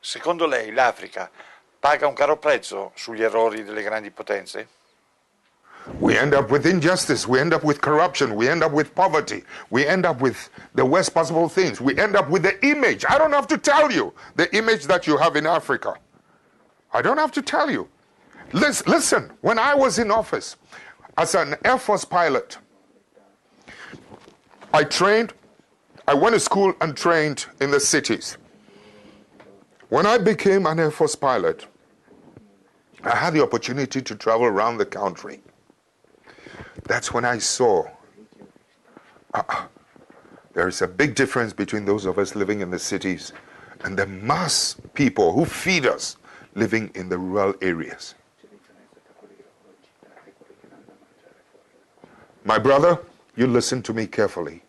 Secondo lei l'Africa paga un caro prezzo sugli errori delle grandi potenze? We end up with injustice, we end up with corruption, we end up with poverty, we end up with the worst possible things, we end up with the image. I don't have to tell you the image that you have in Africa. I don't have to tell you. Listen, when I was in office as an Air Force pilot, I went to school and trained in the cities. When I became an Air Force pilot, I had the opportunity to travel around the country. That's when I saw there is a big difference between those of us living in the cities and the mass people who feed us living in the rural areas. My brother, you listen to me carefully.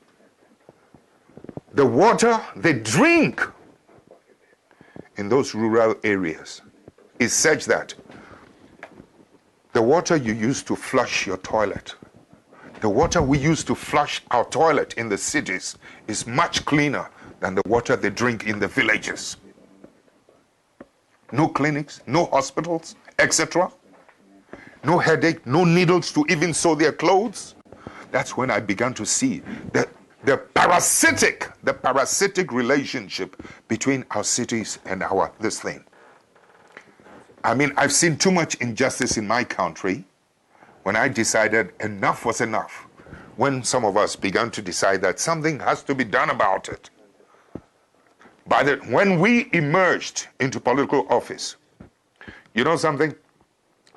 The water they drink in those rural areas is such that the water you use to flush your toilet, the water we use to flush our toilet in the cities is much cleaner than the water they drink in the villages. No clinics, no hospitals, etc. No headache, no needles to even sew their clothes. That's when I began to see the parasitic relationship between our cities and this thing. I mean, I've seen too much injustice in my country when I decided enough was enough. When some of us began to decide that something has to be done about it. When we emerged into political office, you know something?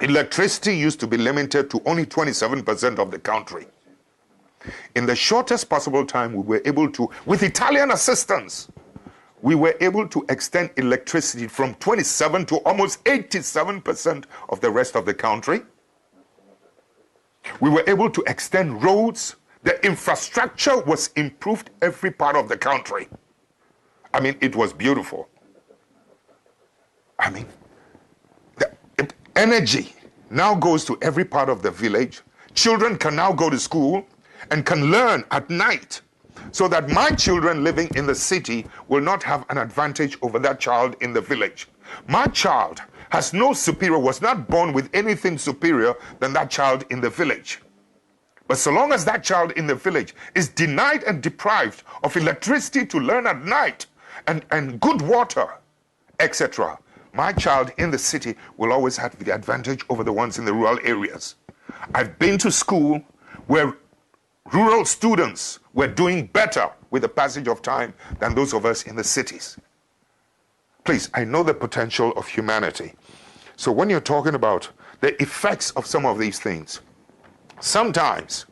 Electricity used to be limited to only 27% of the country. In the shortest possible time, we were able to, with Italian assistance, we were able to extend electricity from 27 to almost 87% of the rest of the country. We were able to extend roads. The infrastructure was improved every part of the country. I mean, it was beautiful. I mean, the energy now goes to every part of the village. Children can now go to school and can learn at night, so that my children living in the city will not have an advantage over that child in the village. My child has no superior, was not born with anything superior than that child in the village. But so long as that child in the village is denied and deprived of electricity to learn at night and good water, etc., my child in the city will always have the advantage over the ones in the rural areas. I've been to school where rural students were doing better with the passage of time than those of us in the cities. Please, I know the potential of humanity. So when you're talking about the effects of some of these things, sometimes,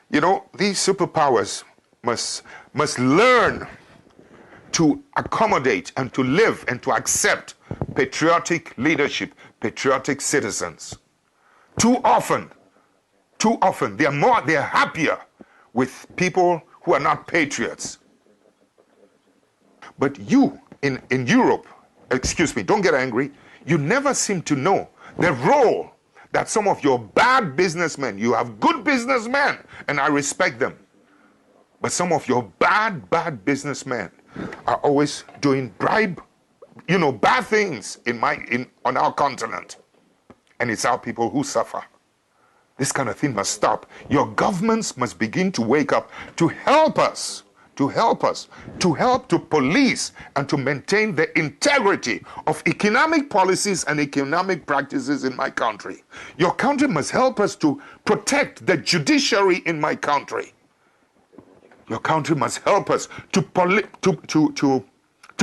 you know, these superpowers must learn to accommodate and to live and to accept patriotic leadership, patriotic citizens. Too often, they're happier with people who are not patriots. But you, in Europe, excuse me, don't get angry, you never seem to know the role that some of your bad businessmen, you have good businessmen, and I respect them, but some of your bad businessmen are always doing bad things on our continent. And it's our people who suffer. This kind of thing must stop. Your governments must begin to wake up to help us, to help to police and to maintain the integrity of economic policies and economic practices in my country. Your country must help us to protect the judiciary in my country. Your country must help us to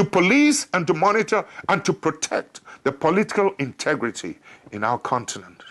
police and to monitor and to protect the political integrity in our continent.